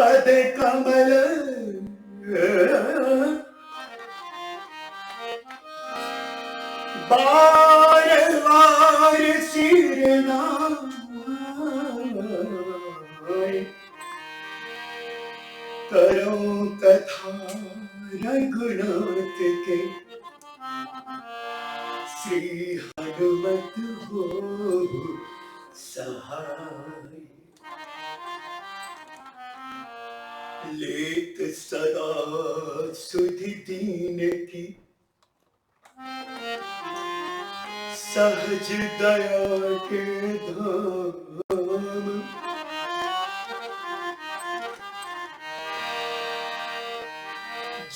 पद कमल बार बार सिर नाय करो कथा रघुनाथ के श्री हनुमत हो सहाय लेत सदा सुधि दीन की सहज दया के धाम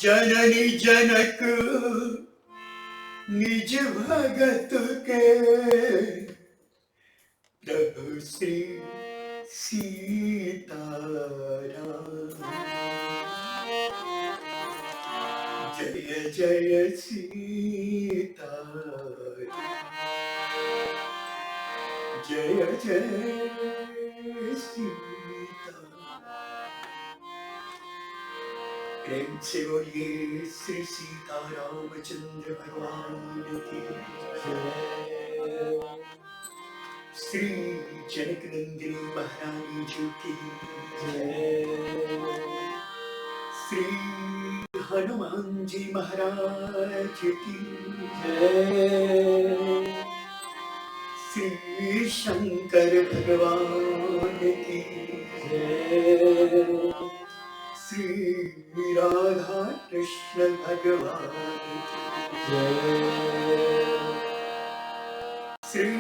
जननी जनक निज भगत के प्रभु श्री सीताराम जय जय सीताराम जय जय सीताराम। प्रेम से बोलिए श्री सीतारामचंद्र भगवान की जय। श्री जनक नंदिनी महारानी जी की जय। श्री हनुमान जी महाराज की जय। श्री शंकर भगवान की जय। श्री राधा कृष्ण भगवान की जय। श्री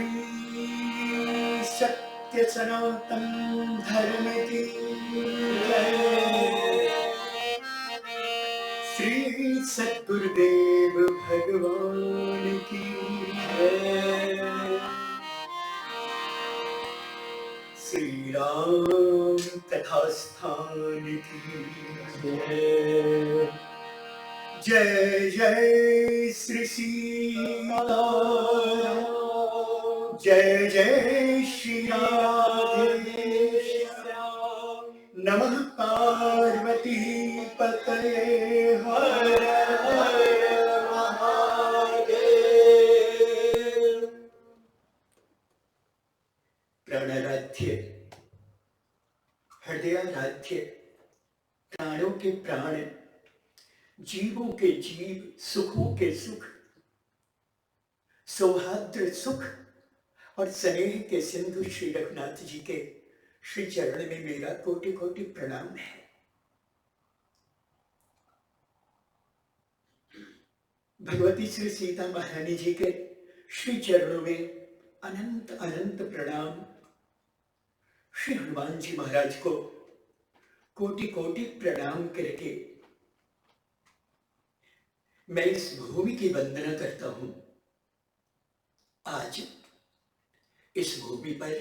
सत्य सनातन धर्म की जय। श्री सद्गुरुदेव भगवान की जय। श्री राम कथा स्थान की जय। जय जय श्री सीताराम जय जय श्री राधे नमः पार्वती पतये हर हर महादेव। प्राणाराध्य हृदयाराध्य प्राणों के प्राण जीवों के जीव सुखों के सुख सौहार्द सुख और स्नेह के सिंधु श्री रघुनाथ जी के श्री चरण में मेरा कोटि कोटि प्रणाम है। भगवती श्री सीता महारानी जी के श्री चरणों में अनंत अनंत प्रणाम। श्री हनुमान जी महाराज को कोटि कोटि प्रणाम करके मैं इस भूमि की वंदना करता हूं। आज इस भूमि पर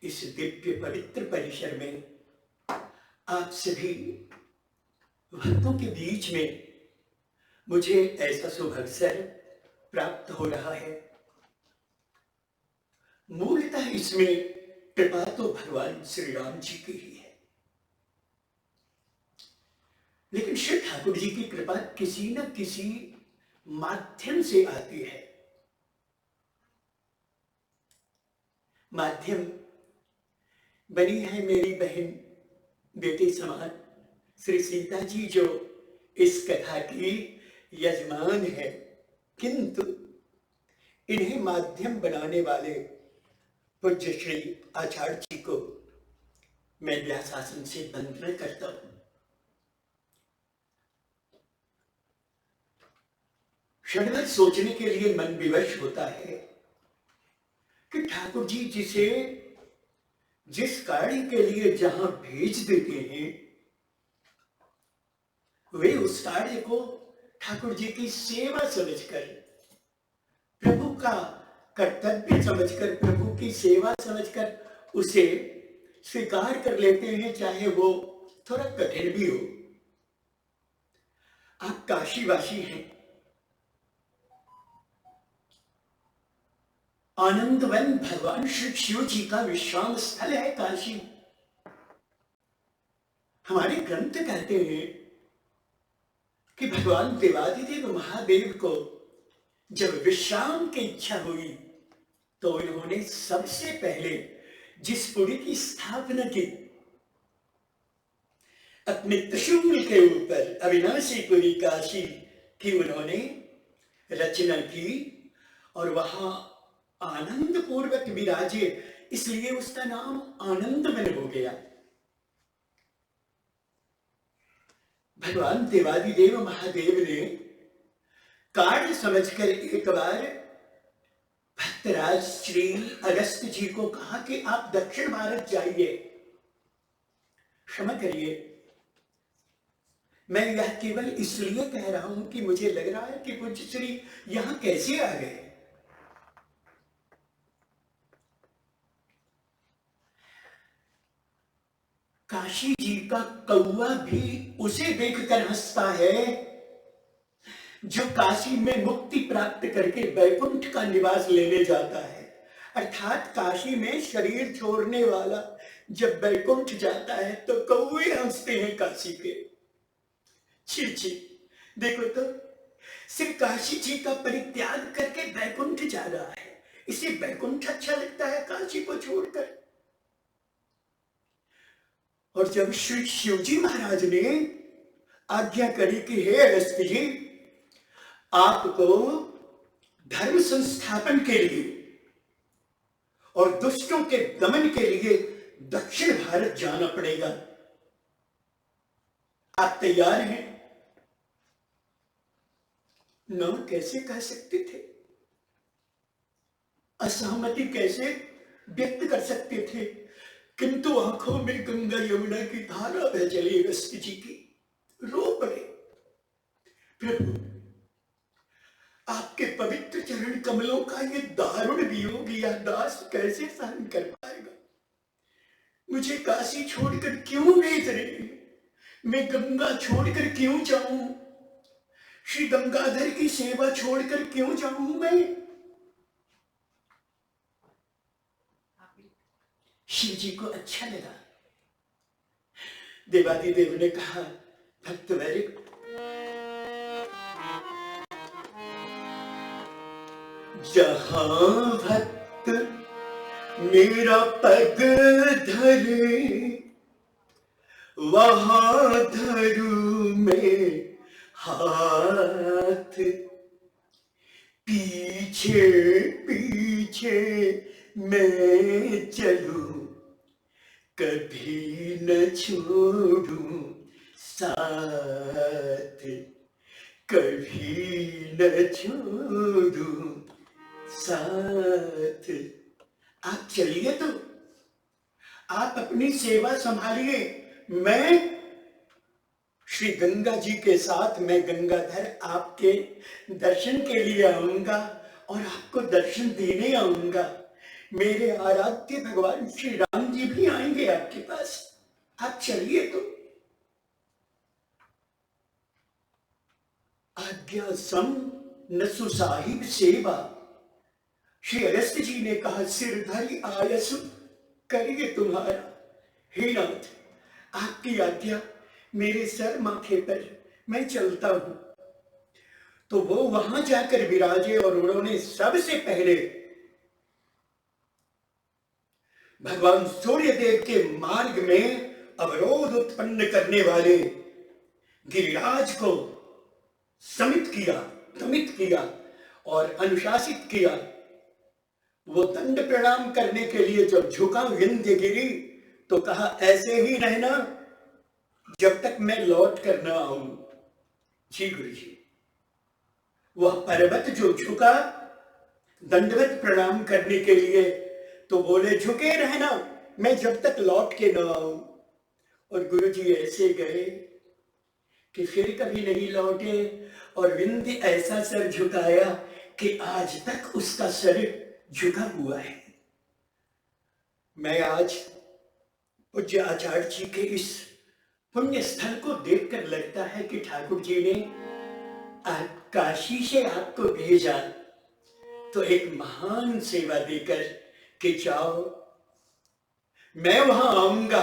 इस दिव्य पवित्र परिसर में आप सभी भक्तों के बीच में मुझे ऐसा शुभ अवसर प्राप्त हो रहा है। मूलतः इसमें कृपा तो भगवान श्री राम जी की ही है, लेकिन श्री ठाकुर जी की कृपा किसी न किसी माध्यम से आती है। माध्यम बनी है मेरी बहन बेटी समान श्री सीता जी, जो इस कथा की यजमान है, किंतु इन्हें माध्यम बनाने वाले पूज्य श्री आचार्य जी को मैं व्यासासन से वंदना करता हूं। क्षण भर सोचने के लिए मन विवश होता है कि ठाकुर जी जिसे जिस कार्य के लिए जहां भेज देते हैं, वे उस कार्य को ठाकुर जी की सेवा समझकर, प्रभु का कर्तव्य समझकर, प्रभु की सेवा समझकर उसे स्वीकार कर लेते हैं, चाहे वो थोड़ा कठिन भी हो। आप काशीवासी हैं, आनंदवन भगवान श्री शिव जी का विश्राम स्थल है काशी। हमारे ग्रंथ कहते हैं कि भगवान देवादिदेव महादेव को जब विश्राम की इच्छा हुई तो इन्होंने सबसे पहले जिस पुरी की स्थापना की, अपने त्रिशूल के ऊपर अविनाशी पुरी काशी की उन्होंने रचना की और वहां आनंद पूर्वक विराजे, इसलिए उसका नाम आनंदवन हो गया। भगवान देवादिदेव महादेव ने कार्य समझकर एक बार भक्तराज श्री अगस्त जी को कहा कि आप दक्षिण भारत जाइए। क्षमा करिए, मैं यह केवल इसलिए कह रहा हूं कि मुझे लग रहा है कि पूज्य श्री यहां कैसे आ गए। काशी जी का कौवा भी उसे देखकर हंसता है जो काशी में मुक्ति प्राप्त करके बैकुंठ का निवास लेने जाता है। अर्थात काशी में शरीर छोड़ने वाला जब बैकुंठ जाता है तो कौवे हंसते हैं काशी के। छी छी, देखो तो सिर्फ काशी जी का परित्याग करके बैकुंठ जा रहा है, इसे बैकुंठ अच्छा लगता है काशी को छोड़कर। और जब श्री शिवजी महाराज ने आज्ञा करी कि हे अगस्त जी, आपको धर्म संस्थापन के लिए और दुष्टों के दमन के लिए दक्षिण भारत जाना पड़ेगा, आप तैयार हैं? न कैसे कह सकते थे, असहमति कैसे व्यक्त कर सकते थे, किंतु आंखों में गंगा यमुना की धारा बह चली अगस्त जी की। रो पड़े, प्रभु आपके पवित्र चरण कमलों का ये दारुण वियोग यह दास कैसे सहन कर पाएगा। मुझे काशी छोड़कर क्यों भेज रहे हैं, मैं गंगा छोड़कर क्यों जाऊं, श्री गंगाधर की सेवा छोड़कर क्यों जाऊं मैं। शिव जी को अच्छा लगा। देवादिदेव ने कहा, भक्तवर, जहां भक्त मेरा पग धरे वहां धरू में हाथ, पीछे पीछे मैं चलूं कभी न छोड़ूं साथ, कभी न छोड़ूं साथ। आप चलिए तो, आप अपनी सेवा संभालिए, मैं श्री गंगा जी के साथ, मैं गंगाधर आपके दर्शन के लिए आऊंगा और आपको दर्शन देने आऊंगा। मेरे आराध्य भगवान श्री राम जी भी आएंगे आपके पास, आप चलिए तो। आज्ञा सम नसु साहिब सेवा, श्री अगस्त जी ने कहा, सिरधरी आयसु करिए तुम्हारा। हे नाथ, आपकी आज्ञा मेरे सर माथे पर, मैं चलता हूं। तो वो वहां जाकर विराजे और उन्होंने सबसे पहले भगवान सूर्यदेव के मार्ग में अवरोध उत्पन्न करने वाले गिरिराज को समित किया, दमित किया और अनुशासित किया। वो दंड प्रणाम करने के लिए जब झुका विंध्यगिरि तो कहा, ऐसे ही रहना जब तक मैं लौट कर न आऊं। जी गुरु जी। वह पर्वत जो झुका दंडवत प्रणाम करने के लिए, तो बोले झुके रहना मैं जब तक लौट के न आऊं। और गुरु जी ऐसे गए कि फिर कभी नहीं लौटे और विंध्य ऐसा सर झुकाया कि आज तक उसका सर झुका हुआ है। मैं आज पूज्य आचार्य जी के इस पुण्य स्थल को देखकर लगता है कि ठाकुर जी ने काशी से आपको भेजा तो एक महान सेवा देकर कि जाओ, मैं वहां आऊंगा,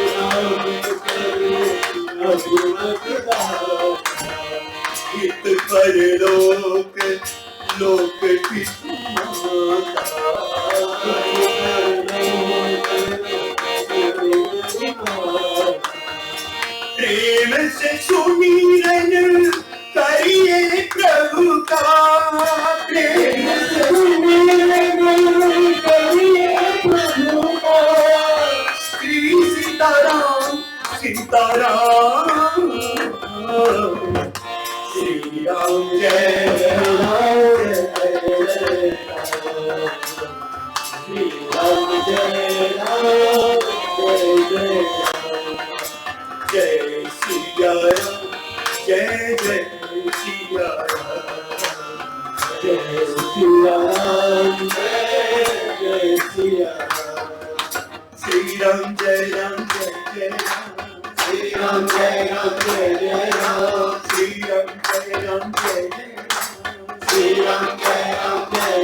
परलोक लोक की माता, प्रेम से सुमिरन करिए प्रभु का, प्रेम से सुमिरन करिए प्रभु का। श्री सीताराम सीताराम, श्री राम जय राम जय राम, श्री राम जय राम जय जय, जय सिया राम जय जय सिया राम, जय सिया राम जय जय सिया राम, श्री राम जय राम, श्री राम जय राम, श्री राम जय राम जय राम, श्री राम जय राम जय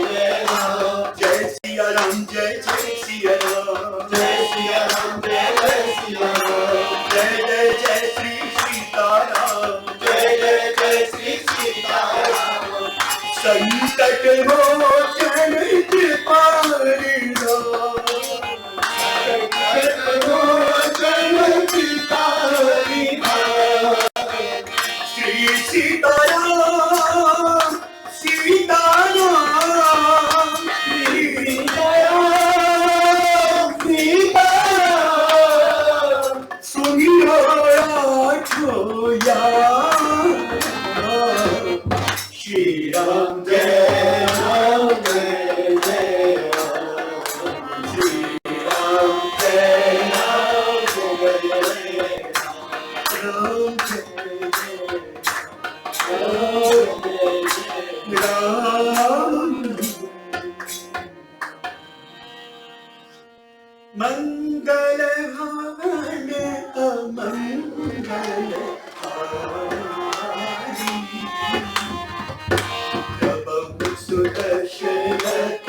राम, जय सिया राम जय सिया राम, जय सिया राम जय सिया राम, जय जय जय श्री सीताराम, जय जय जय श्री सीताराम, संकट मोचन कृपानिधान, संकट मोचन कृपानिधान, श्री सीताराम सीताराम, सीताराम सीताराम, सुनियो राठोया, श्री राम जय राम जय जय राम, श्री राम जय राम जय जय राम, राम जय जय राम, मंगल भवन अमंगल हारी, प्रभु सुदशरथ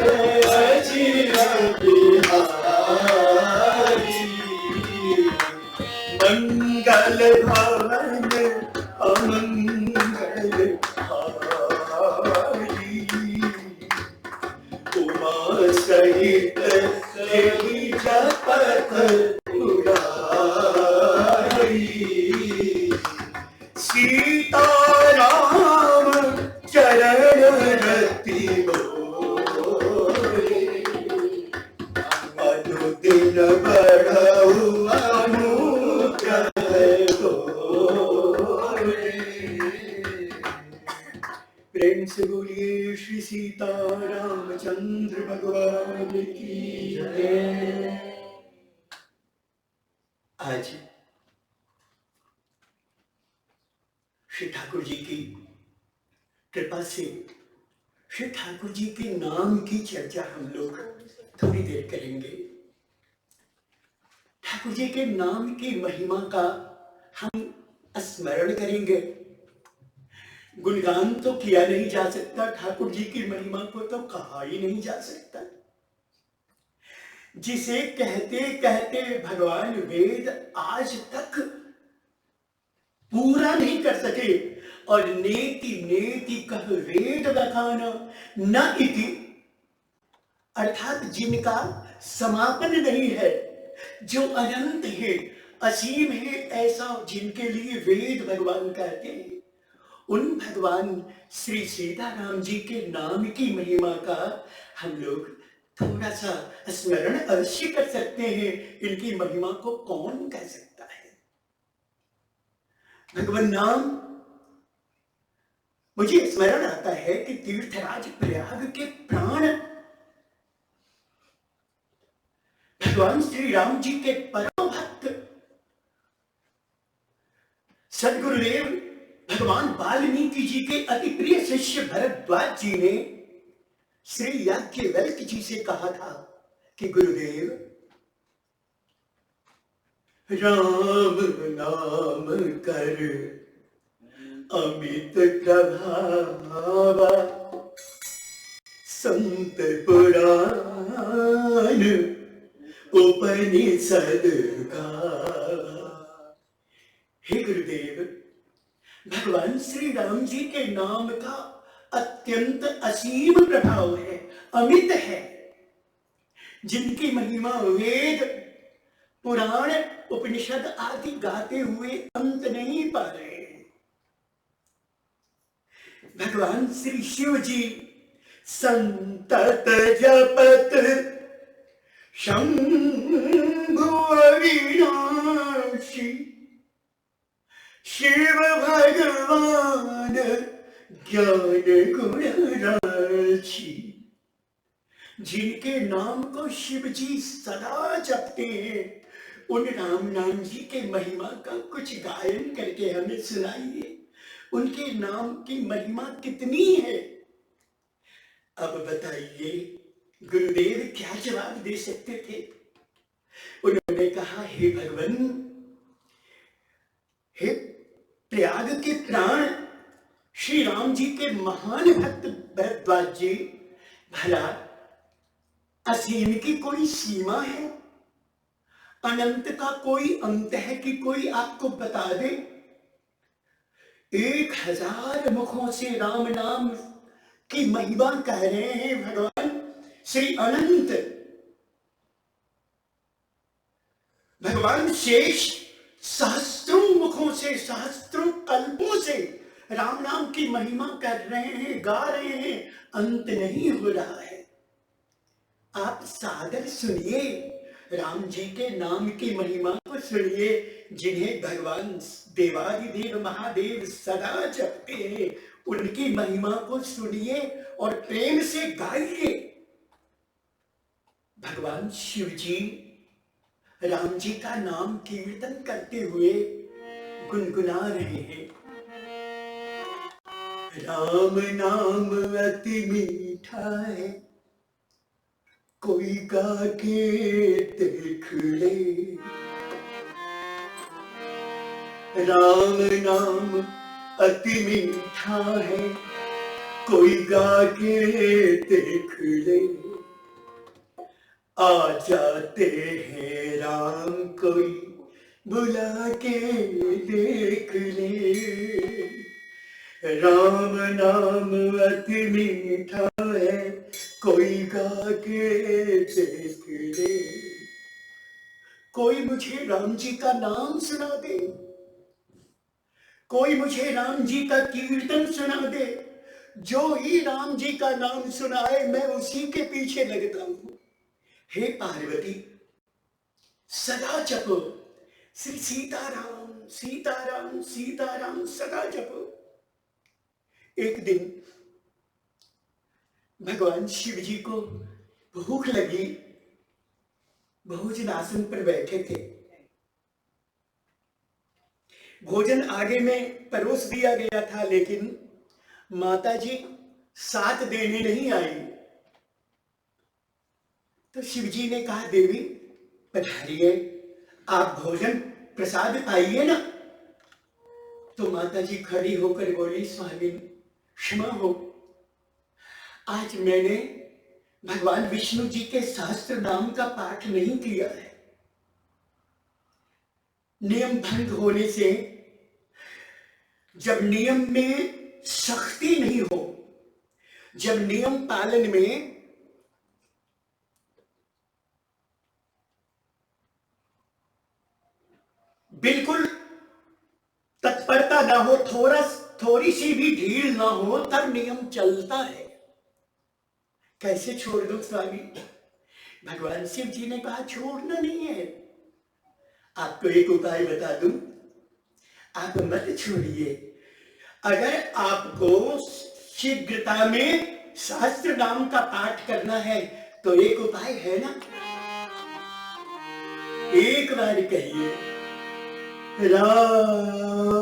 अजिर बिहारी, मंगल भवन अमंगल हारी, उमा सहित देवी जपत उरारी, सीताराम चरण रति गोरे, अनुदिन बढ़ऊ अनुग्रह गोरे। प्रेम से बोलिए श्री सीतारामचंद्र भगवान की जय। आज श्री ठाकुर जी की कृपा से श्री ठाकुर जी के नाम की चर्चा हम लोग थोड़ी देर करेंगे। ठाकुर जी के नाम की महिमा का हम स्मरण करेंगे। गुणगान तो किया नहीं जा सकता, ठाकुर जी की महिमा को तो कहा ही नहीं जा सकता। जिसे कहते कहते भगवान वेद आज तक पूरा नहीं कर सके, और नेति नेति कह वेद बखान न इति, अर्थात जिनका समापन नहीं है, जो अनंत है, असीम है, ऐसा जिनके लिए वेद भगवान कहते हैं, उन भगवान श्री सीताराम जी के नाम की महिमा का हम लोग थोड़ा सा स्मरण अवश्य कर सकते हैं। इनकी महिमा को कौन कह सकता है। भगवान नाम मुझे स्मरण आता है कि तीर्थराज प्रयाग के प्राण भगवान श्री राम जी के परम भक्त सदगुरुदेव भगवान वाल्मीकि जी के अति प्रिय शिष्य भरद्वाज जी ने श्री याज्ञवल्क्य जी से कहा था कि गुरुदेव, राम नाम कर अमित प्रभावा, संत पुराण उपनिषद का। हे गुरुदेव, भगवान श्री राम जी के नाम का अत्यंत असीम प्रभाव है, अमित है, जिनकी महिमा वेद पुराण उपनिषद आदि गाते हुए अंत नहीं पा रहे हैं। भगवान श्री शिव जी संतत जपत शंभु अविनाशी शिव भगवान ज्ञान गुण राशि, जिनके नाम को शिव जी सदा जपते हैं, उन राम नाम जी के महिमा का कुछ गायन करके हमें सुनाइए। उनके नाम की महिमा कितनी है? अब बताइए गुरुदेव क्या जवाब दे सकते थे? उन्होंने कहा, हे भगवान, हे प्रयाग के प्राण श्री राम जी के महान भक्त भरद्वाज जी, भला असीम की कोई सीमा है? अनंत का कोई अंत है कि कोई आपको बता दे? 1000 मुखों से राम नाम की महिमा कह रहे हैं भगवान श्री अनंत। भगवान शेष सहस्त्रों मुखों से, सहस्त्रों कल्पों से राम नाम की महिमा कर रहे हैं, गा रहे हैं, अंत नहीं हो रहा है। आप सादर सुनिए, राम जी के नाम की महिमा को सुनिए, जिन्हें भगवान देवादिदेव महादेव सदा जपते हैं। उनकी महिमा को सुनिए और प्रेम से गाइए। भगवान शिव जी राम जी का नाम कीर्तन करते हुए गुनगुना रहे हैं, राम नाम अति मीठा है, कोई गा के देख ले। राम नाम अति मीठा है, कोई गा के देख ले। आ जाते हैं राम, कोई बुला के देख ले। राम नाम अति मीठा है, कोई गा के देख ले। कोई मुझे राम जी का नाम सुना दे, कोई मुझे राम जी का कीर्तन सुना दे। जो ही राम जी का नाम सुनाए मैं उसी के पीछे लगता हूं। हे पार्वती, सदा जपो श्री सीताराम सीताराम सीताराम, सदा जपो। एक दिन भगवान शिव जी को भूख लगी, भोजन आसन पर बैठे थे। भोजन आगे में परोस दिया गया था, लेकिन माता जी साथ देने नहीं आई। तो शिव जी ने कहा, देवी पधारिए, आप भोजन प्रसाद पाइए ना। तो माता जी खड़ी होकर बोली, स्वामी क्षमा हो, आज मैंने भगवान विष्णु जी के सहस्त्र नाम का पाठ नहीं किया है। नियम भंग होने से, जब नियम में सख्ती नहीं हो, जब नियम पालन में बिल्कुल तत्परता ना हो, थोड़ी सी भी ढील ना हो, तब नियम चलता है। कैसे छोड़ दो स्वामी? भगवान शिव जी ने कहा, छोड़ना नहीं है। आपको एक उपाय बता दूं, आप मत छोड़िए। अगर आपको शीघ्रता में सहस्त्र नाम का पाठ करना है तो एक उपाय है ना, एक बार कहिए, राम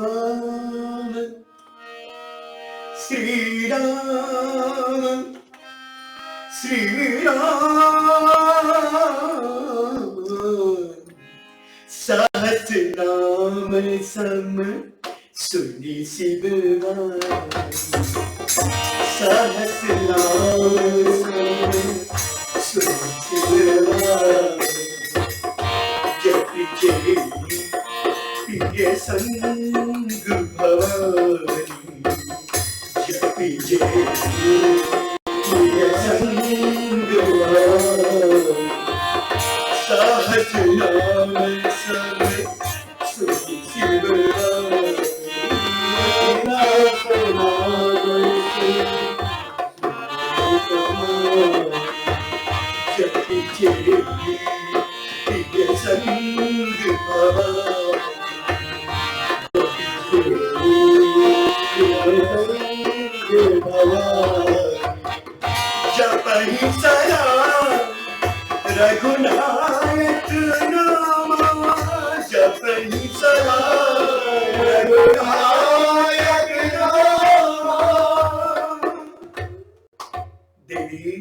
श्री राम श्री राम, सहस्र नाम सम सुनी शिववाणी। सहस्र नाम सम सुनी शिववाणी, जप जय प्रिय संग भवानी जपि जय प्रिय संग भवानी सहज नाम सब सुखी शिवरानी जपि जय प्रिय संग भवानी जपहि सदा रघुनायक नाम जपहि सदा रघुनायक नाम। देवी,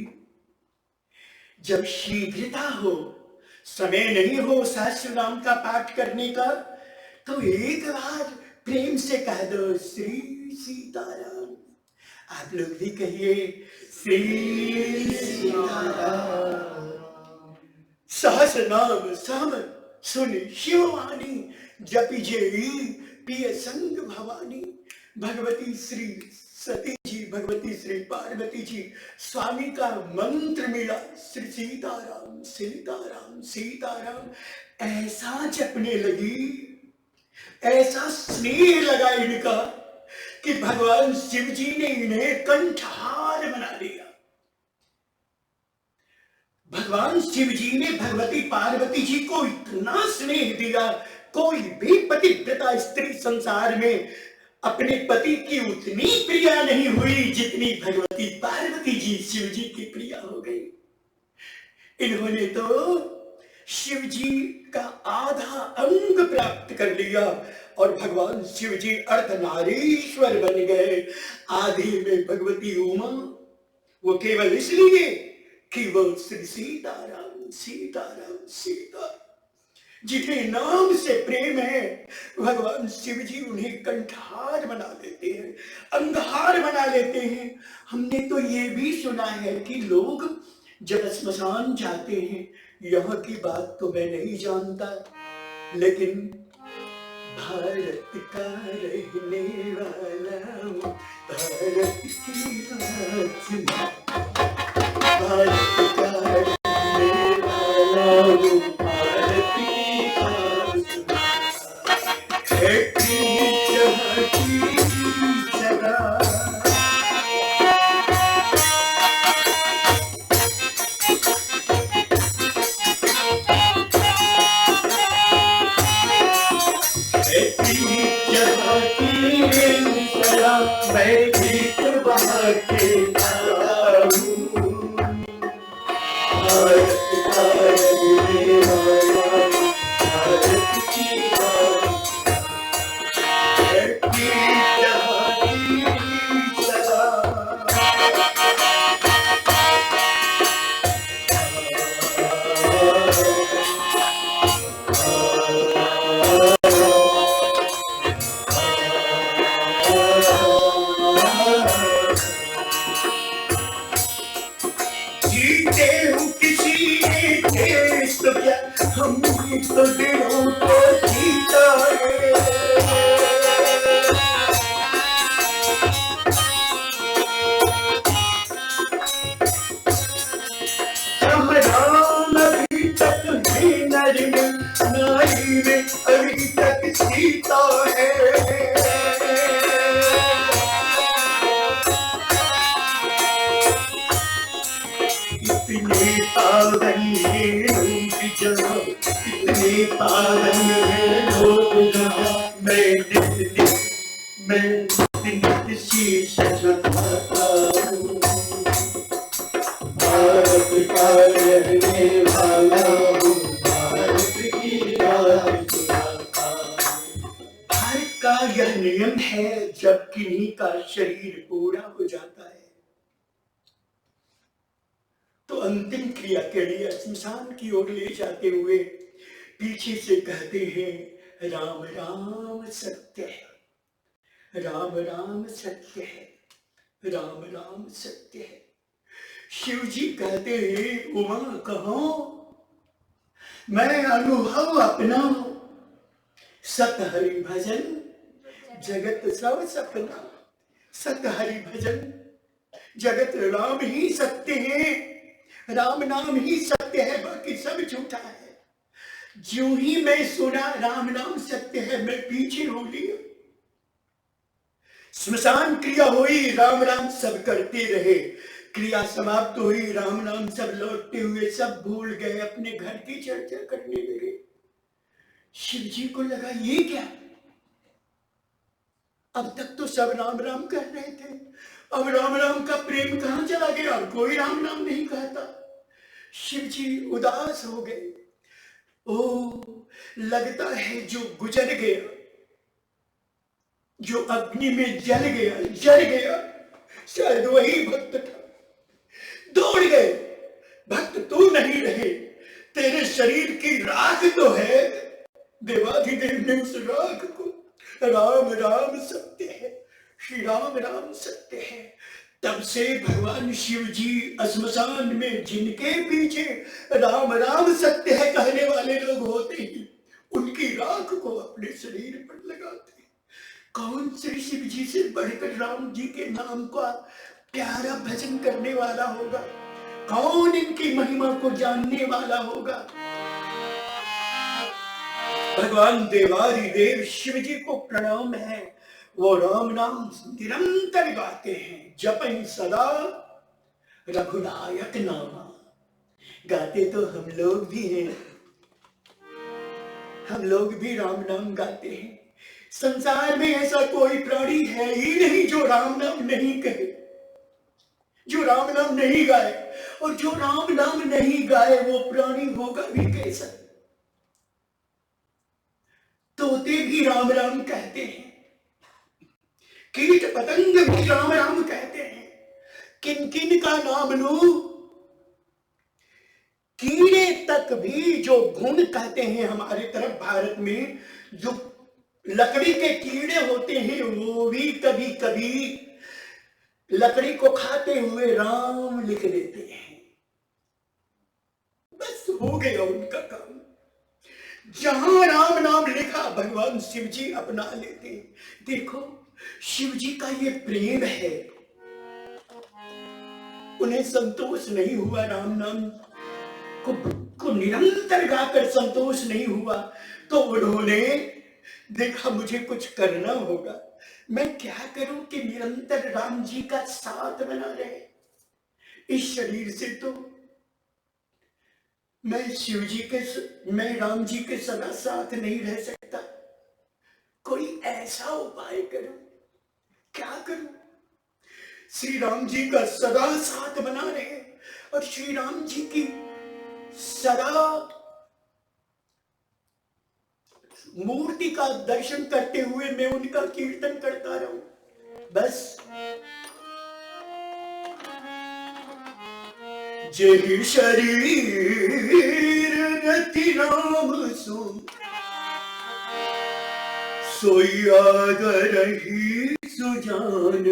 जब शीघ्रता हो, समय नहीं हो सहस्र नाम का पाठ करने का, तो एक बार प्रेम से कह दो श्री सीताराम। आप लोग भी कहिए श्री सीताराम। सहस्र नाम सम सुन शिववाणी जपि जय प्रिय संग भवानी। भगवती श्री सती जी, भगवती श्री पार्वती जी, स्वामी का मंत्र मिला श्री सीताराम सीताराम सीताराम। ऐसा जपने लगी, ऐसा स्नेह लगा इनका कि भगवान शिव जी ने इन्हें कंठहार बना दिया। भगवान शिव जी ने भगवती पार्वती जी को इतना स्नेह दिया, कोई भी पतिव्रता स्त्री संसार में अपने पति की उतनी प्रिया नहीं हुई जितनी भगवती पार्वती जी शिव जी की प्रिया हो गई। इन्होंने तो शिव जी का आधा अंग प्राप्त कर लिया और भगवान शिव जी अर्धनारीश्वर बन गए। आदि में भगवती उमा, वो केवल इसलिए कि वो श्री सीताराम सीताराम सीता, जिन्हें नाम से प्रेम है, भगवान शिव जी उन्हें कंठहार बना देते हैं, अंगहार बना लेते हैं। हमने तो ये भी सुना है कि लोग जब श्मशान जाते हैं, यहाँ की बात तो मैं नहीं जानता, लेकिन भारत का रहने वाला हूँ, भारत की बात सुना, भारत का रहने वाला हूँ, भारत की बात सुना, है जहाँ की जगह। मैं भीख बहा के आया हूँ, भारत का रहने वाला हूँ, भारत की बात है कि जहाँ की सदा। जीते हूँ किसी ने देश तो क्या, हमने तो दिलों को जीता है। राम अभी तक भी नर में, नारी में अभी तक सीता है। इतने पावन ये लोग जहाँ, इतने पावन ये लोग जहाँ, मैं नित शीश झुकाता हूँ, भारत का रहने वाला हूँ, भारत की बात सुनाता हूँ। भारत का यह नियम है, जब किन्हीं का शरीर पूरा हो जाता है तो अंतिम क्रिया के लिए श्मशान की ओर ले जाते हुए पीछे से कहते हैं राम राम सत्य है, राम राम सत्य है, राम राम सत्य है। शिव जी कहते हैं उमा कहो, मैं अनुभव अपना सत हरि भजन जगत सब सपना। सत हरि भजन जगत राम ही सत्य है, राम नाम ही सत्य है, बाकी सब झूठा है। जो ही मैं सुना राम नाम सत्य है, मैं पीछे हो लिया। स्मशान क्रिया हुई, राम नाम सब करते रहे, क्रिया समाप्त हुई, राम नाम सब लौटते हुए सब भूल गए, अपने घर की चर्चा करने लगे। शिव जी को लगा ये क्या, अब तक तो सब राम राम कर रहे थे, अब राम राम का प्रेम कहां चला गया, कोई राम नाम नहीं कहता। शिव जी उदास हो गए। ओ, लगता है जो गुजर गया, जो अग्नि में जल गया, जल गया, शायद वही भक्त था। दौड़ गए, भक्त तू नहीं रहे, तेरे शरीर की राख तो है। देवाधिदेव ने उस राख को राम राम सत्य है, श्री राम राम सत्य है। तब से भगवान शिव जी श्मशान में जिनके पीछे राम राम सत्य है कहने वाले लोग होते ही उनकी राख को अपने शरीर पर लगाते। कौन श्री शिव जी से बढ़कर राम जी के नाम का प्यारा भजन करने वाला होगा, कौन इनकी महिमा को जानने वाला होगा। भगवान देवाधिदेव शिव जी को प्रणाम है, वो राम नाम निरंतर गाते हैं, जपन सदा रघुनायक नामा। गाते तो हम लोग भी हैं, हम लोग भी राम नाम गाते हैं। संसार में ऐसा कोई प्राणी है ही नहीं जो राम नाम नहीं कहे, जो राम नाम नहीं गाए, और जो राम नाम नहीं गाए वो प्राणी होगा भी कैसा। तोते भी राम राम कहते हैं, कीट पतंग भी राम राम कहते हैं। किन किन का नाम लूं, कीड़े तक भी जो घुन कहते हैं हमारे तरफ भारत में, जो लकड़ी के कीड़े होते हैं वो भी कभी कभी लकड़ी को खाते हुए राम लिख देते हैं। बस हो गया उनका काम, जहां राम नाम लिखा भगवान शिव जी अपना लेते। देखो शिव जी का ये प्रेम है, उन्हें संतोष नहीं हुआ, राम नाम को निरंतर गाकर संतोष नहीं हुआ, तो उन्होंने देखा मुझे कुछ करना होगा, मैं क्या करूं कि निरंतर राम जी का साथ बना रहे। इस शरीर से तो मैं राम जी के सदा साथ नहीं रह सकता, कोई ऐसा उपाय करूं, क्या करूं। श्री राम जी का सदा साथ बना रहे और श्री राम जी की सदा मूर्ति का दर्शन करते हुए मैं उनका कीर्तन करता रहूं। बस जय शरीर रति राम सुन, सोई आगर ही सुजान,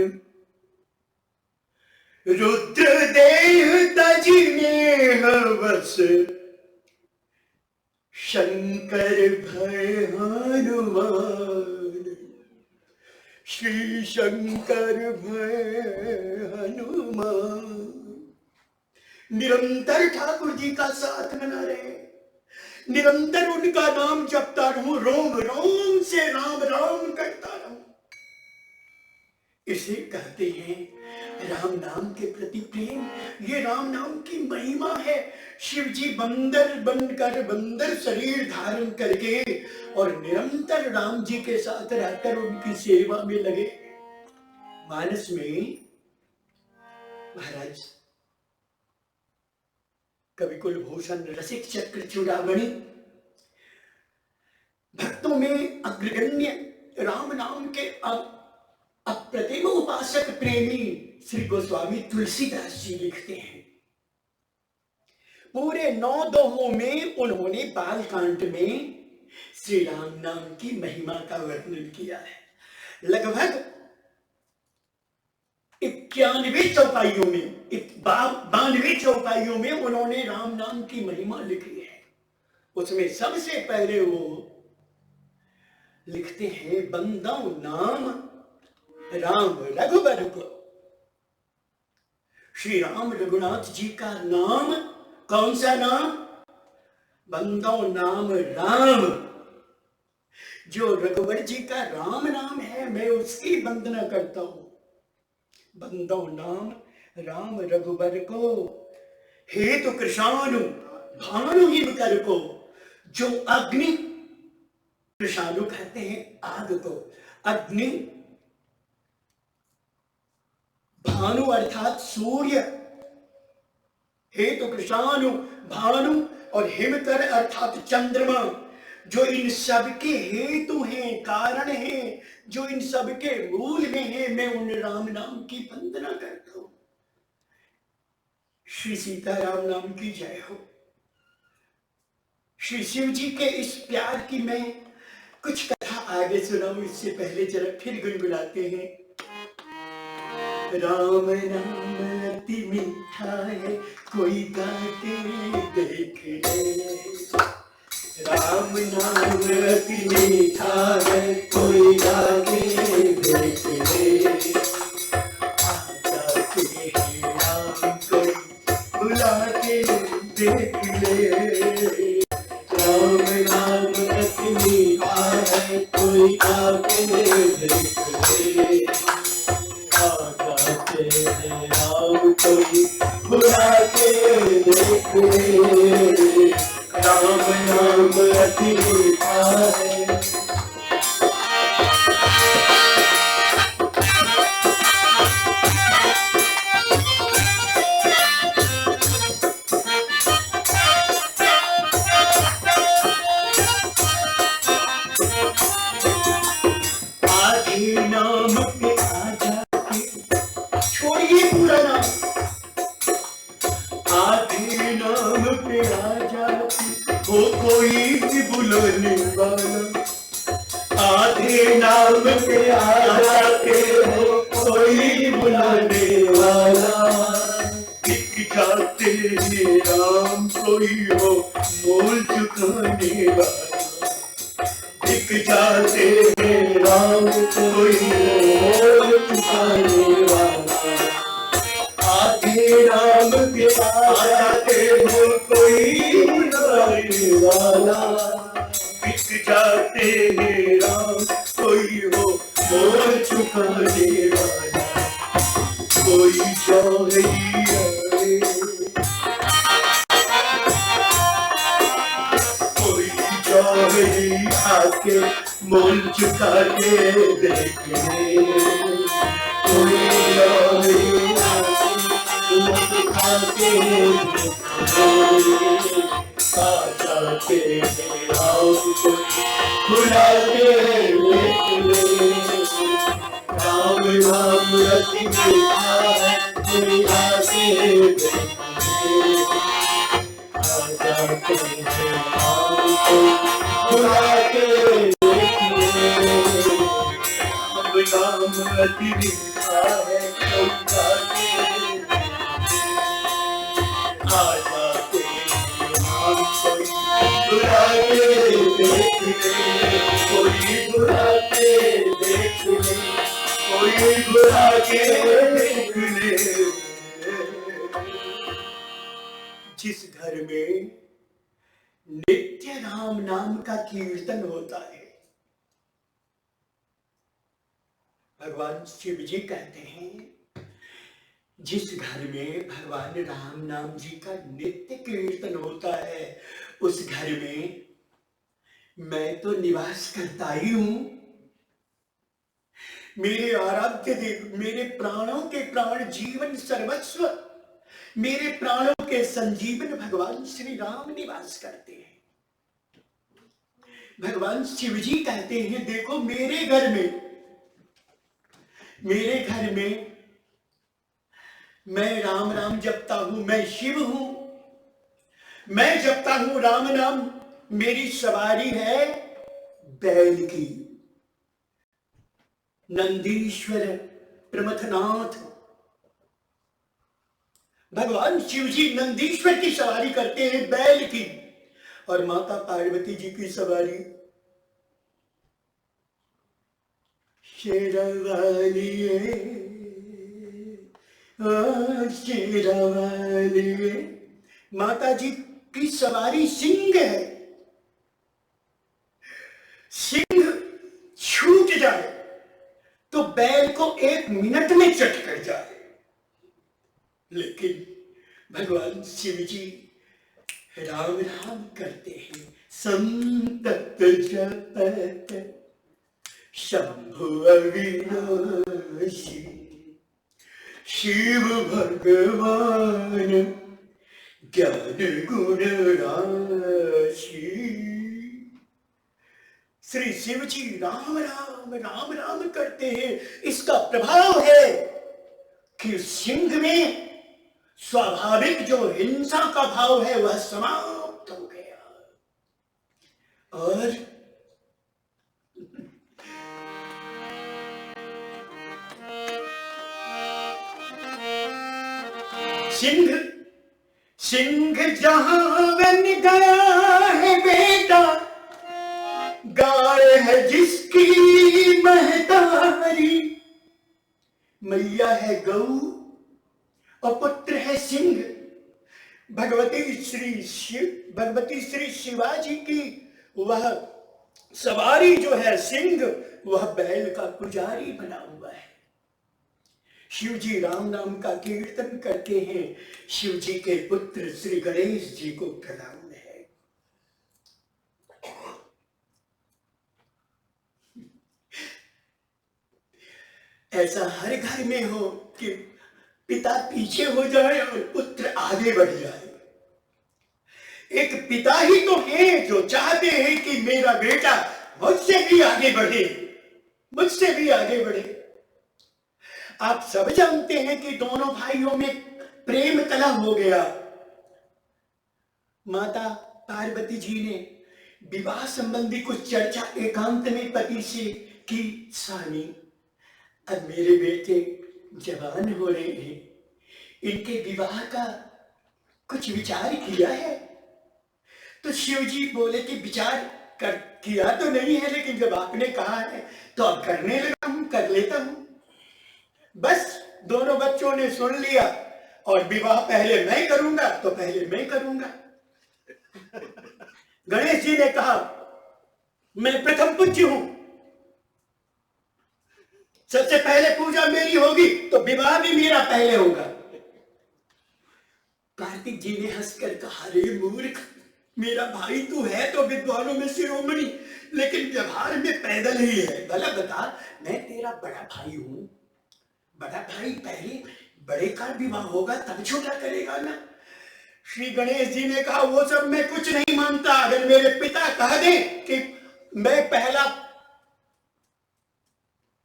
रुद्र देह तजिने बस, शंकर भय हनुमान, श्री शंकर भय हनुमान। निरंतर ठाकुर जी का साथ बना रहे, निरंतर उनका नाम जपता रहूं, रोम रोम से राम राम करता रहूं। इसे कहते हैं राम नाम के प्रति प्रेम, ये राम नाम की महिमा है। शिव जी बंदर बनकर, बंदर शरीर धारण करके और निरंतर राम जी के साथ रहकर उनकी सेवा में लगे। मानस में महाराज कवि कुलभूषण रसिक चक्र चूड़ामणि भक्तों में अग्रगण्य राम नाम के अप्रतिम उपासक प्रेमी श्री गोस्वामी तुलसीदास जी लिखते हैं। पूरे 9 दोहों में उन्होंने बालकांड में श्री राम नाम की महिमा का वर्णन किया है। लगभग 91 चौपाइयों में, 92 चौपाइयों में उन्होंने राम नाम की महिमा लिखी है। उसमें सबसे पहले वो लिखते हैं बंदा नाम राम रघुबर को। श्री राम रघुनाथ जी का नाम कौन सा नाम? बंदा नाम राम। जो रघुवर जी का राम नाम है, मैं उसकी वंदना करता हूं। बंदो नाम राम रघुबर को, हेतु कृषाणु भानु हिम कर को। जो अग्नि, कृषाणु कहते हैं आग को, अग्नि, भानु अर्थात सूर्य, हेतु कृषाणु भानु, और हिमकर अर्थात चंद्रमा, जो इन सब के हेतु हैं, कारण हैं, जो इन सब के मूल में हैं, मैं उन राम नाम की वंदना करता हूं। श्री सीताराम नाम की जय हो। श्री शिव जी के इस प्यार की मैं कुछ कथा आगे सुनाऊं, इससे पहले जरा फिर गुनगुनाते हैं। राम नाम अति मीठा है, कोई गा के देख ले। राम नाम अति मीठा है, कोई गा के देख ले। आजा के राम कोई बुला के देख ले। राम नाम अति मीठा है, कोई गा के देख ले। राम कोई बुला के देख ले। राम नाम अति मीठा है। आधे नाम पे आजा के, छोड़िए पूरा नाम, आधे नाम पे आजा हो कोई भी बुलाने वाला। आधे नाम पे आजा के हो कोई बुलाने वाला। दिख जाते हैं राम कोई हो मोल चुकाने वाला। दिख जाते हैं राम कोई मोल चुकाने वाला। आधे नाम के आते हो कोई बुलाने वाला। बिक जाते हैं राम कोई हो मोल चुकाने वाला। कोई चाहिए कोई चाहिए आके मोल चुका के देख ले। कोई चाहिए आजा के राम को बुला के देख ले। राम नाम अति मीठा है, कोई आके देख ले। आजा के राम को बुला के देख ले। राम नाम अति मीठा है, कोई आके आजा के राम कोई बुला के देख ले। कोई बुला के देख ले। कोई बुला के देख ले। जिस घर में नित्य राम नाम का कीर्तन होता है, भगवान शिव जी कहते हैं, जिस घर में भगवान राम नाम जी का नित्य कीर्तन होता है, उस घर में मैं तो निवास करता ही हूं। मेरे आराध्य देव, मेरे प्राणों के प्राण, जीवन सर्वस्व, मेरे प्राणों के संजीवन भगवान श्री राम निवास करते हैं। भगवान शिव जी कहते हैं, देखो मेरे घर में मैं राम नाम जपता हूं, मैं शिव हूं, मैं जपता हूं राम नाम। मेरी सवारी है बैल की। नंदीश्वर प्रमथनाथ भगवान शिव जी नंदीश्वर की सवारी करते हैं बैल की, और माता पार्वती जी की सवारी शेरावालिए, ओ शेरावालिए। माता जी की सवारी सिंह है। सिंह छूट जाए तो बैल को 1 मिनट में चट कर जाए, लेकिन भगवान शिव जी राम राम करते हैं। संतत जपत शंभु अविनाशी, शिव भगवान ज्ञान गुण राशि। श्री शिव जी राम राम राम राम करते हैं। इसका प्रभाव है कि सिंह में स्वाभाविक जो हिंसा का भाव है वह समाप्त हो गया। और सिंह जहां बन गया है बेटा, गाय है जिसकी महतारी, मैया है गऊ और पुत्र है सिंह। भगवती श्री शिवाजी की वह सवारी जो है सिंह, वह बैल का पुजारी बना हुआ है। शिव जी राम नाम का कीर्तन करते हैं। शिव जी के पुत्र श्री गणेश जी को प्रणाम है। ऐसा हर घर में हो कि पिता पीछे हो जाए और पुत्र आगे बढ़ जाए। एक पिता ही तो है जो चाहते हैं कि मेरा बेटा मुझसे भी आगे बढ़े, मुझसे भी आगे बढ़े। आप सब जानते हैं कि दोनों भाइयों में प्रेम कलह हो गया। माता पार्वती जी ने विवाह संबंधी कुछ चर्चा एकांत में पति से की। स्वामी, अब मेरे बेटे जवान हो रहे हैं, इनके विवाह का कुछ विचार किया है? तो शिव जी बोले कि विचार किया तो नहीं है, लेकिन जब आपने कहा है तो अब करने लगा हूं, कर लेता हूं। बस दोनों बच्चों ने सुन लिया और विवाह पहले मैं करूंगा तो पहले मैं करूंगा। गणेश जी ने कहा मैं प्रथम पूज्य हूं, सबसे पहले पूजा मेरी होगी तो विवाह भी मेरा पहले होगा। कार्तिक जी ने हंसकर कहा, रे मूर्ख, मेरा भाई तू है तो विद्वानों में शिरोमणि, लेकिन व्यवहार में पैदल ही है। भला बता, मैं तेरा बड़ा भाई हूं, बड़ा भाई पहले बड़े का विवाह होगा तब छोटा करेगा ना। श्री गणेश जी ने कहा वो सब मैं कुछ नहीं मानता। अगर मेरे पिता कह दें कि मैं पहला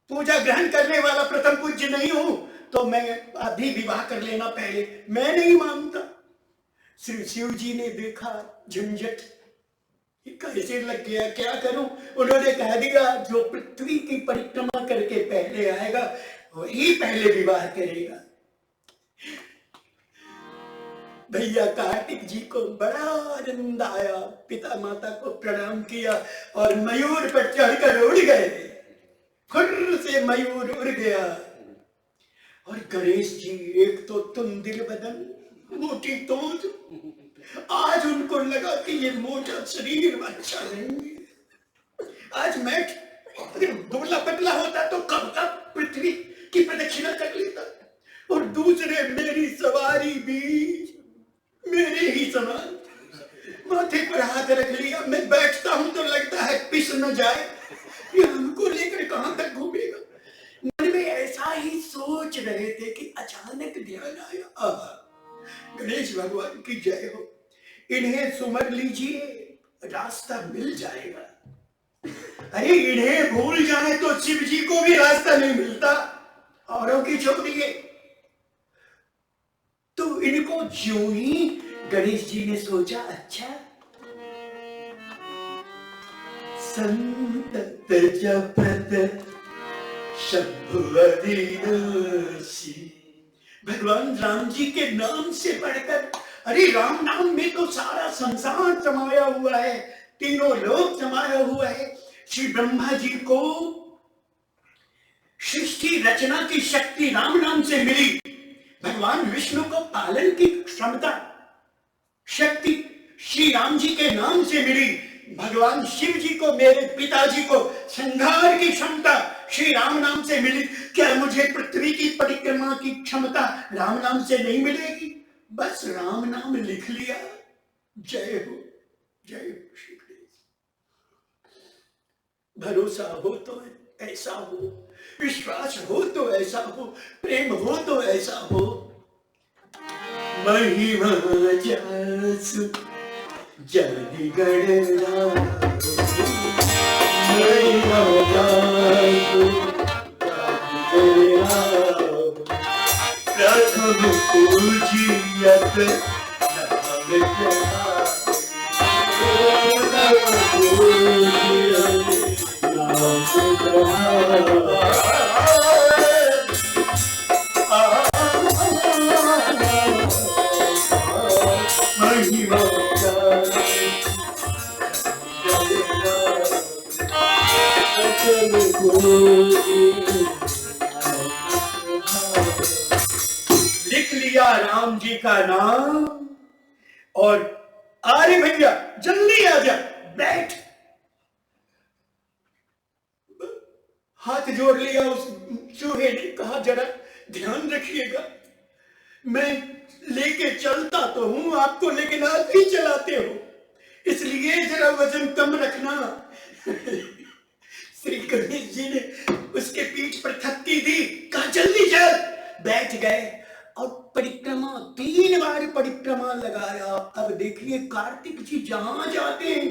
पूजा ग्रहण करने वाला प्रथम पूज्य नहीं हूं तो मैं अभी विवाह कर लेना पहले, मैं नहीं मानता। श्री शिव जी ने देखा झंझट कैसे लग गया, क्या करूं। उन्होंने कह दिया जो पृथ्वी की परिक्रमा करके पहले आएगा वही पहले विवाह करेगा। भैया कार्तिक जी को बड़ा आनंद आया, पिता माता को प्रणाम किया और मयूर पर चढ़कर उड़ गए। खुर से मयूर उड़ गया। और गणेश जी एक तो तुंदिल बदन, मोटी तोंद, आज उनको लगा कि ये मोटा शरीर अच्छा नहीं है। आज मैं अगर दुबला पतला होता तो कब कब पृथ्वी की प्रदक्षिणा कर लेता। और दूसरे मेरी सवारी भी मेरे ही समान, माथे पर हाथ रख लिया, मैं बैठता हूं तो लगता है पिस न जाए, ये हमको लेकर कहां तक घूमेगा। मन में ऐसा ही सोच रहे थे कि अचानक ध्यान आया, गणेश भगवान की जय हो, इन्हें सुमर लीजिए, रास्ता मिल जाएगा। अरे इन्हें भूल जाए तो शिव जी को भी रास्ता नहीं मिलता, औरों की छोड़िए। तो इनको ज्यों ही गणेश जी ने सोचा, अच्छा संतत जपत शंभु अविनाशी, भगवान राम जी के नाम से बढ़कर, अरे राम नाम में तो सारा संसार समाया हुआ है, तीनों लोक समाया हुआ है। श्री ब्रह्मा जी को रचना की शक्ति राम नाम से मिली, भगवान विष्णु को पालन की क्षमता शक्ति श्री राम जी के नाम से मिली, भगवान शिव जी को, मेरे पिताजी को संहार की क्षमता श्री राम नाम से मिली। क्या मुझे पृथ्वी की परिक्रमा की क्षमता राम नाम से नहीं मिलेगी? बस राम नाम लिख लिया, जय हो श्री कृष्ण। भरोसा हो तो ऐसा हो, विश्वास हो तो ऐसा हो, प्रेम हो तो ऐसा हो। महिमा जासु जानी गणना, महिमा जासु जानी गणना, प्रथम पूजियत नाम जहाँ, लिख लिया राम जी का नाम और अरे भैया जल्दी आ जा, बैठ। हाथ जोड़ लिया उस चूहे ने, कहा जरा ध्यान रखिएगा, मैं लेके चलता तो हूं आपको, लेकिन आप ही चलाते हो, इसलिए जरा वजन कम रखना। श्री गणेश जी ने उसके पीठ पर थपकी दी, कहा जल्दी चल। बैठ गए और परिक्रमा 3 बार परिक्रमा लगाया। अब देखिए कार्तिक जी जहां जाते हैं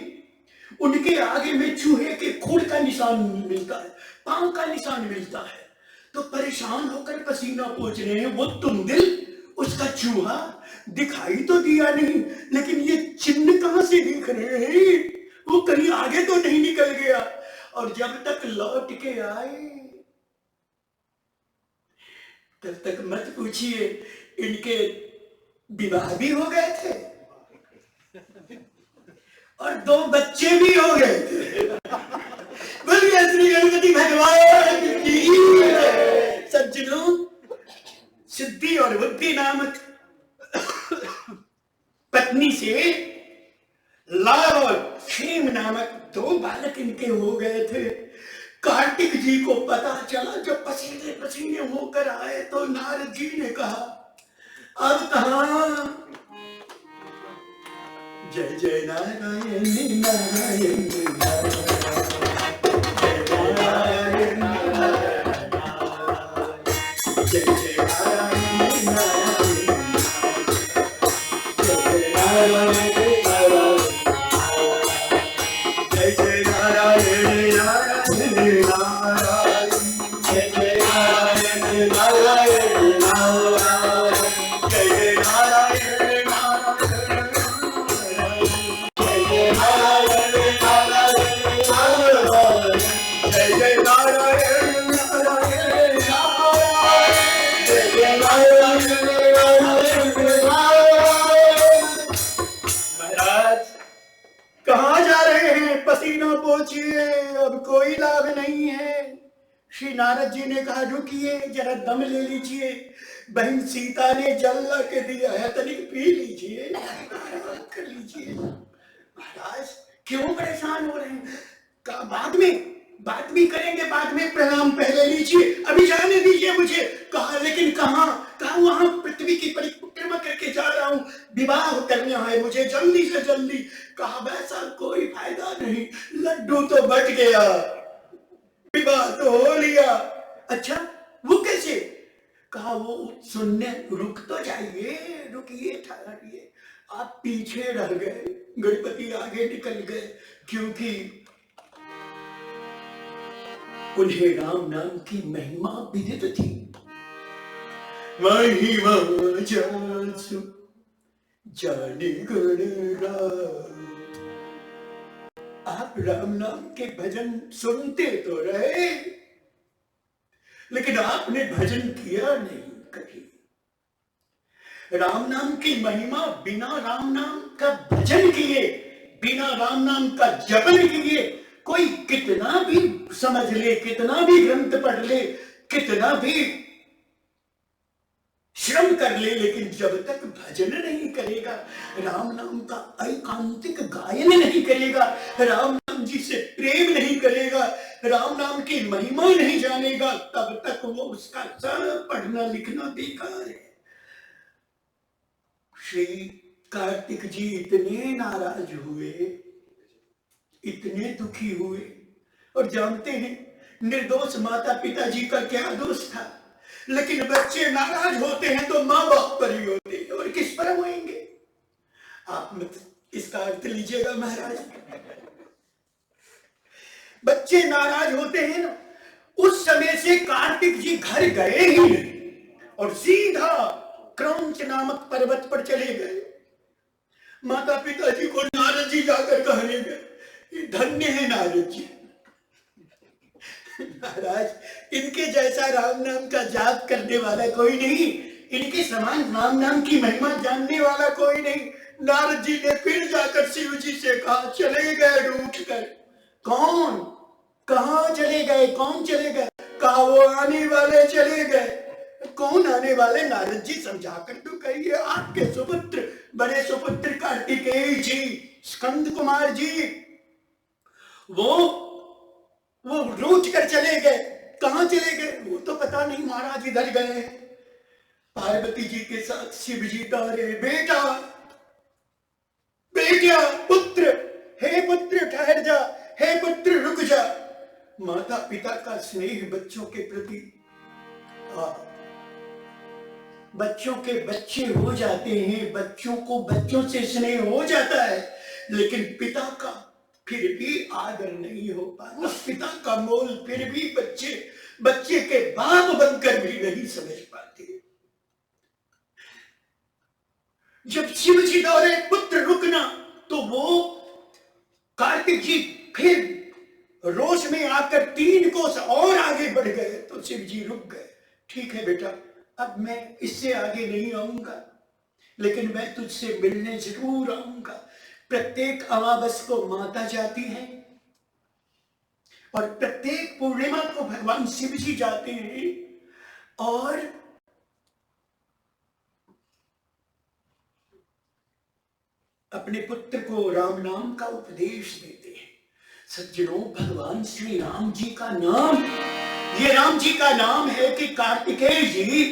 उनके आगे में चूहे के खूर का निशान मिलता है, पांव का निशान मिलता है, तो परेशान होकर पसीना पोंछ रहे हैं। वो तुम दिल उसका चूहा दिखाई तो दिया नहीं, लेकिन ये चिन्ह कहां से दिख रहे हैं? वो कहीं आगे तो नहीं निकल गया। और जब तक लौट के आए तब तक मत पूछिए, इनके विवाह भी हो गए थे और 2 बच्चे भी हो गए थे। बोलिए श्री गणपति भगवान की। सज्जनों, सिद्धि और बुद्धि नामक पत्नी से लाभ और क्षेम नामक 2 बालक इनके हो गए थे। कार्तिक जी को पता चला, जब पसीने पसीने होकर आए तो नारद जी ने कहा अब कहां? जय जय नारायण नारायण नारायण, जय जय नारायण नारायण, जय जय नारायण नारायण, जय जय नारायण नारायण नारायण, जय जय नारायण नारायण नारायण, जय जय नारायण नारायण, जय जय नारायण नारायण, जय जय नारायण नारायण, जय जय नारायण नारायण। महाराज कहाँ जा रहे हैं? पसीना पोंछिए, अब कोई लाभ नहीं है। श्री नारद जी ने कहा रुकिए, जरा दम ले लीजिए, बहन सीता ने जल ला के दिया है, तनिक पी लीजिए, आराम कर लीजिए। महाराज क्यों परेशान हो रहे हैं? कहा बाद में बात भी करेंगे, बाद में प्रणाम पहले लीजिए, अभी जाने दीजिए मुझे। कहा लेकिन कहाँ? कहा वहां पृथ्वी की परिक्रमा करके जा रहा हूँ, विवाह करना है मुझे जल्दी से जल्दी। कहा वैसा कोई फायदा नहीं, लड्डू तो बट गया, विवाह तो हो लिया। अच्छा वो कैसे? कहा वो सुनने, रुक तो जाइए, रुकिए, ठहरिए, आप पीछे रह गए, गणपति आगे निकल गए, क्योंकि उन्हें राम नाम की महिमा विदित थी। महिमा जासु जानी गणना। आप राम नाम के भजन सुनते तो रहे, लेकिन आपने भजन किया नहीं कभी। राम नाम की महिमा बिना राम नाम का भजन किए, बिना राम नाम का जपन किए, कोई कितना भी समझ ले, कितना भी ग्रंथ पढ़ ले, कितना भी श्रम कर ले, लेकिन जब तक भजन नहीं करेगा, राम नाम का एकांतिक गायन नहीं करेगा, राम नाम जी से प्रेम नहीं करेगा, राम नाम की महिमा नहीं जानेगा, तब तक वो उसका सब पढ़ना लिखना बेकार है। श्री कार्तिक जी इतने नाराज हुए, इतने दुखी हुए, और जानते हैं निर्दोष माता पिता जी का क्या दोष था, लेकिन बच्चे नाराज होते हैं तो माँ बाप पर ही होते हैं, और किस पर होंगे? आप मत इसका अर्थ लीजिएगा महाराज। बच्चे नाराज होते हैं ना, उस समय से कार्तिक जी घर गए ही नहीं और सीधा क्रौंच नामक पर्वत पर चले गए। माता पिता जी को नारद जी जाकर कहने गए, धन्य है नारद जी। महाराज इनके जैसा राम नाम का जाप करने वाला कोई नहीं, इनके समान राम नाम की महिमा जानने वाला कोई नहीं। नारद जी ने फिर जाकर शिव जी से कहा, चले गए रूठ कर। कौन? कहाँ चले गए? कौन चले गए? कहा वो आने वाले चले गए। कौन आने वाले? नारद जी समझाकर तो कहिए, आपके सुपुत्र, बड़े सुपुत्र कार्तिकेय जी, स्कंद कुमार जी, वो रूठ कर चले गए। कहाँ चले गए? वो तो पता नहीं महाराज, इधर गए। पार्वती जी के साथ शिव जी तारे, बेटा बेटा पुत्र, हे पुत्र ठहर जा, हे पुत्र रुक जा। माता पिता का स्नेह बच्चों के प्रति, बच्चों के बच्चे हो जाते हैं, बच्चों को बच्चों से स्नेह हो जाता है, लेकिन पिता का फिर भी आदर नहीं हो पाता। उस पिता का मोल फिर भी बच्चे के बाप बनकर भी नहीं समझ पाते। जब शिव जी दौड़े, पुत्र रुकना, तो वो कार्तिक जी फिर रोष में आकर 3 कोस और आगे बढ़ गए, तो शिव जी रुक गए। ठीक है बेटा, अब मैं इससे आगे नहीं आऊंगा, लेकिन मैं तुझसे मिलने जरूर आऊंगा। प्रत्येक अमावस को माता जाती है और प्रत्येक पूर्णिमा को भगवान शिव जी जाते हैं और अपने पुत्र को राम नाम का उपदेश देते हैं। सज्जनों, भगवान श्री राम जी का नाम, ये राम जी का नाम है कि कार्तिकेय जी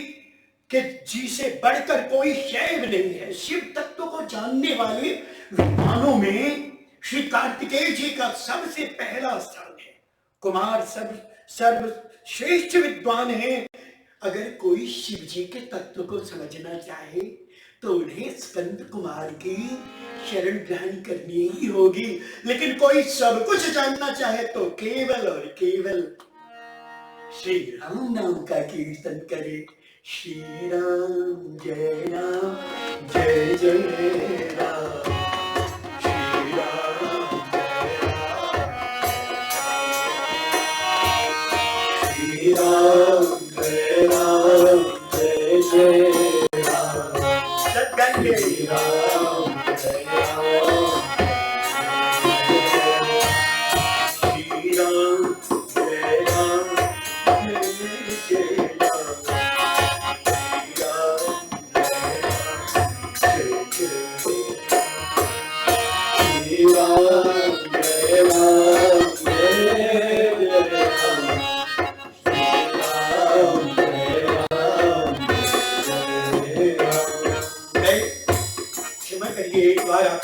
के जी से बढ़कर कोई शैव नहीं है। शिव तत्व को जानने वाले विद्वानों में श्री कार्तिकेय जी का सबसे पहला स्थान है। कुमार सर्वश्रेष्ठ विद्वान है। अगर कोई शिव जी के तत्व को समझना चाहे तो उन्हें स्कंद कुमार की शरण ग्रहण करनी ही होगी, लेकिन कोई सब कुछ जानना चाहे तो केवल और केवल श्री राम नाम का कीर्तन करे। श्री राम जय जय राम, श्री राम जय राम, जय जय राम, सद्गंगे राम जय राम, श्री राम जय राम, जय जय राम,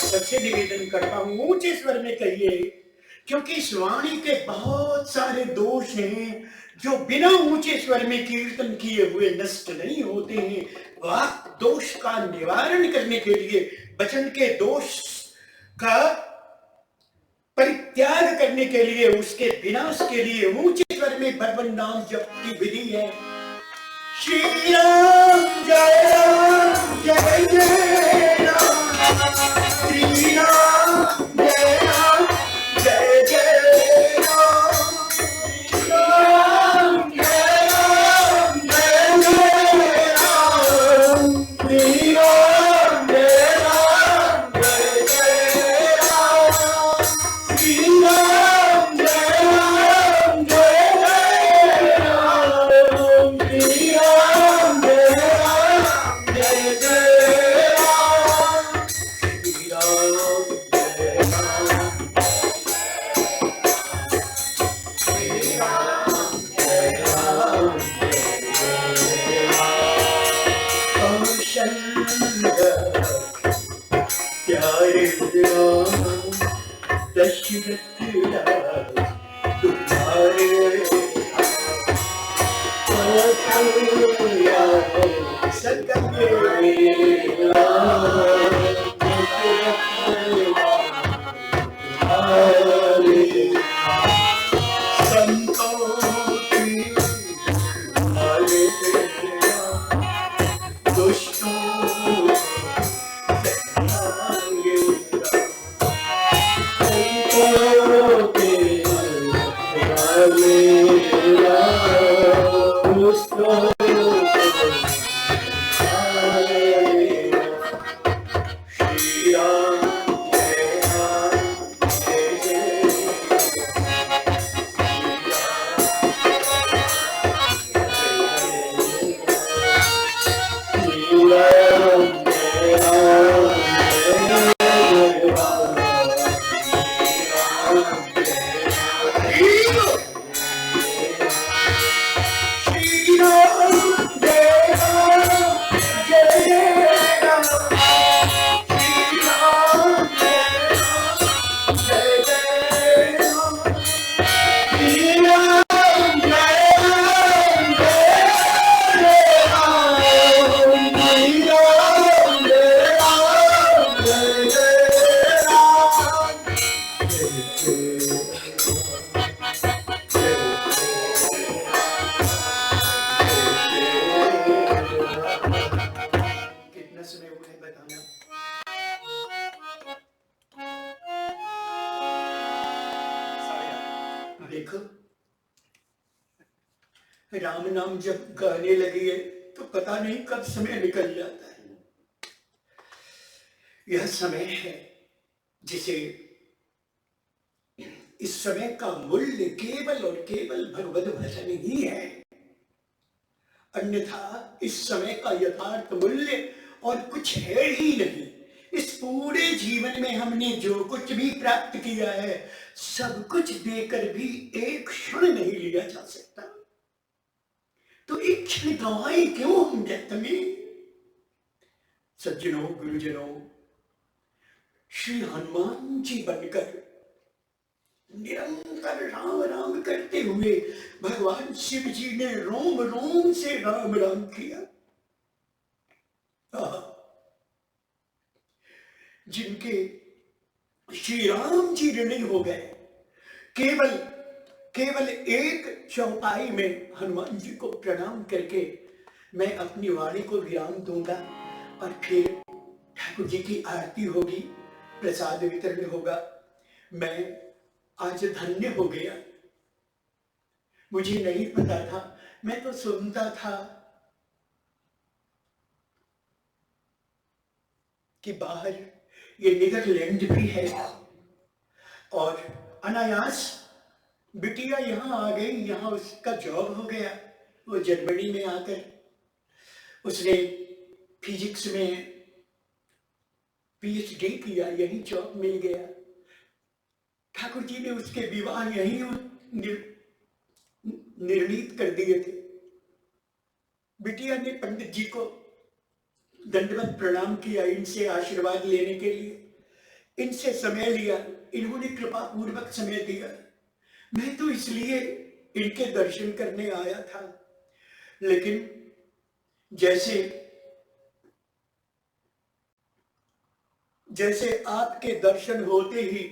सबसे निवेदन करता हूं, ऊंचे स्वर में कहिए, क्योंकि इस वाणी के बहुत सारे दोष हैं जो बिना ऊंचे स्वर में कीर्तन किए हुए नष्ट नहीं होते हैं। वाक् दोष का निवारण करने के लिए, वचन के दोष का परित्याग करने के लिए, उसके विनाश के लिए ऊंचे स्वर में भगवान नाम जप की विधि है। श्री राम जय राम, जय जय राम, श्री राम जय राम, जय जय राम, श्री राम जय राम, जय जय राम, श्री राम जय राम, जय जय राम, श्री राम जय राम, जय जय राम। दशरथ राज तुम्हारे देखो, राम नाम जब गाने लगे तो पता नहीं कब समय निकल जाता है। यह समय है जिसे इस समय का मूल्य केवल और केवल भगवत भजन ही है, अन्यथा इस समय का यथार्थ मूल्य और कुछ है ही नहीं। इस पूरे जीवन में हमने जो कुछ भी प्राप्त किया है सब कुछ देकर भी एक क्षण नहीं लिया जा सकता, तो एक क्षण गंवाई क्यों हम व्यर्थ में। सज्जनों, गुरुजनों, श्री हनुमान जी बनकर निरंतर राम राम करते हुए भगवान शिव जी ने रोम रोम से राम राम किया। जिनके श्री राम जी ऋणी हो गए, केवल एक चौपाई में हनुमान जी को प्रणाम करके मैं अपनी वाणी को विराम दूंगा और फिर ठाकुर जी की आरती होगी, प्रसाद वितरण होगा। मैं आज धन्य हो गया, मुझे नहीं पता था, मैं तो सुनता था कि बाहर ये नीदरलैंड भी है और अनायास बिटिया यहाँ आ गई, यहाँ उसका जॉब हो गया। वो जर्मनी में आकर उसने फिजिक्स में पीएचडी किया, यही जॉब मिल गया। ठाकुर जी ने उसके विवाह यही निर्णीत कर दिए थे। बिटिया ने पंडित जी को दंडवत प्रणाम किया इनसे आशीर्वाद लेने के लिए, इनसे समय लिया, इन्होंने कृपा पूर्वक समय दिया। मैं तो इसलिए इनके दर्शन करने आया था, लेकिन जैसे आपके दर्शन होते ही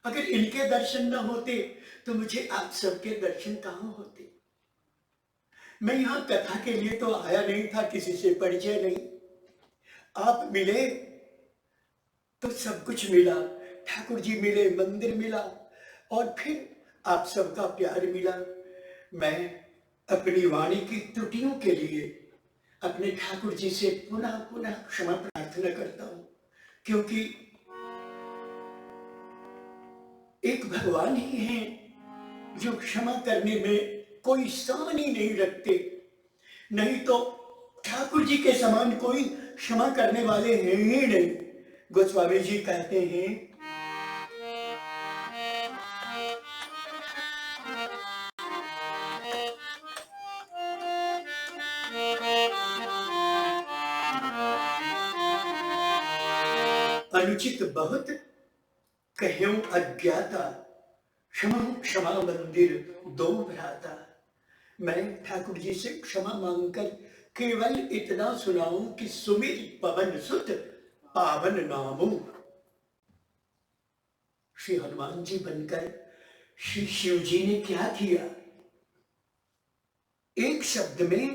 अगर इनके दर्शन न होते तो मुझे आप सबके दर्शन कहां होते। मैं यहां कथा के लिए तो आया नहीं था, किसी से परिचय नहीं। आप मिले तो सब कुछ मिला, ठाकुर जी मिले, मंदिर मिला और फिर आप सबका प्यार मिला। मैं अपनी वाणी की त्रुटियों के लिए अपने ठाकुर जी से पुनः पुनः क्षमा प्रार्थना करता हूं, क्योंकि एक भगवान ही हैं जो क्षमा करने में कोई सानी नहीं रखते, नहीं तो ठाकुर जी के समान कोई क्षमा करने वाले हैं ही नहीं। गोस्वामी जी कहते हैं, अनुचित बहुत कह्यों अज्ञाता, क्षमा क्षमा मंदिर दो भ्राता। मैं ठाकुर जी से क्षमा मांगकर केवल इतना सुनाऊं कि सुमिर पवन सुत पावन नामो। श्री हनुमान जी बनकर श्री शिव जी ने क्या किया? एक शब्द में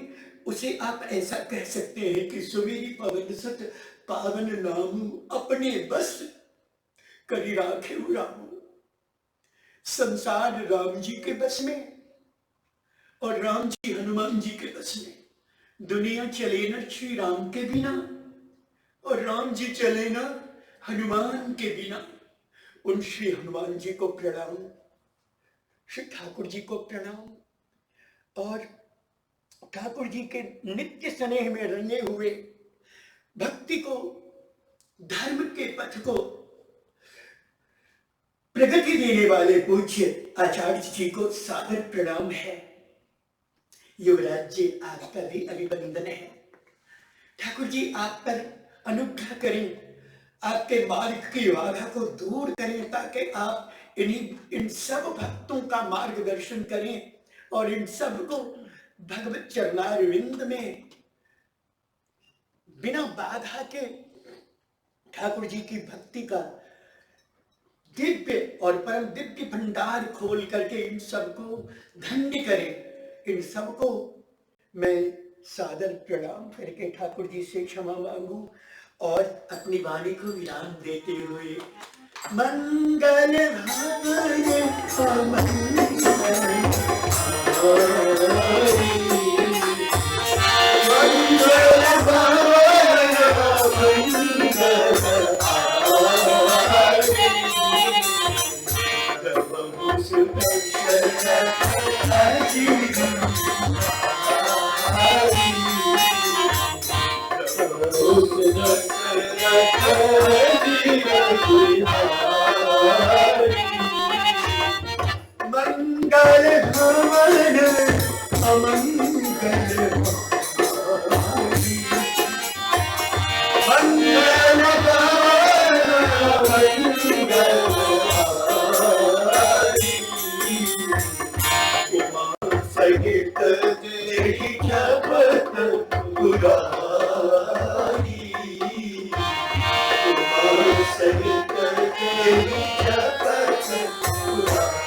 उसे आप ऐसा कह सकते हैं कि सुमेरी पवन सुत पावन नामू, अपने बस करी राखे रामू। संसार राम जी के बस में और राम जी हनुमान जी के बस में। दुनिया चले न श्री राम के बिना और राम जी चले न हनुमान के बिना। उन श्री हनुमान जी को प्रणाम, श्री ठाकुर जी को प्रणाम, और ठाकुर जी के नित्य स्नेह में रंगे हुए भक्ति को, धर्म के पथ को प्रगति देने वाले पूज्य आचार्य जी को सादर प्रणाम है। युवराज जी, आपका भी अभिवंदन है। ठाकुर जी आप पर अनुग्रह करें, आपके मार्ग की बाधा को दूर करें, ताकि आप इन सब भक्तों का मार्गदर्शन करें और इन सब को भगवत चरणारविंद में बिना बाधा के ठाकुर जी की भक्ति का दिव्य और परम दिव्य भंडार खोल करके इन सबको धन्य करें। इन सबको मैं सादर प्रणाम करके ठाकुर जी से क्षमा मांगू और अपनी वाणी को विराम देते हुए मंगल मंगल भवन अमंगल मंगल सहित जपत पुरारी, सहित जपत पुरारी।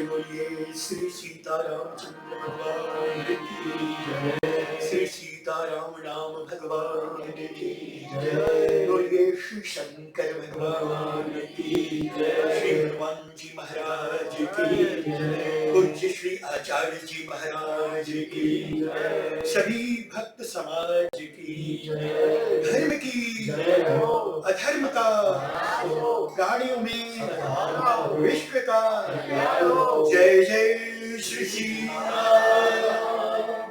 बोलिए श्री सीतारामचंद्र भगवान की जय, श्री सीताराम नाम भगवान की जय। बोलिए श्री शंकर भगवान की जय, श्री हनुमान जी महाराज की जय, पूज्य श्री आचार्य जी महाराज की जय, सभी भक्त समाज की जय, धर्म की जय, अधर्म का प्राणियों में विश्व का जय जय श्री सीताराम,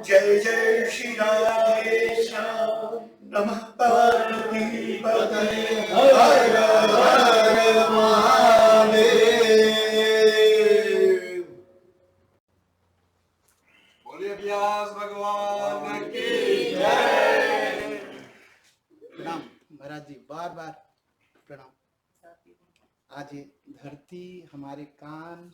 जय जय श्री राधेश्याम। नमः पार्वती पतये हर हर महादेव। बोलिए व्यास भगवान की जय। प्रणाम महाराज जी, बार बार प्रणाम। आज ये धरती, हमारे कान,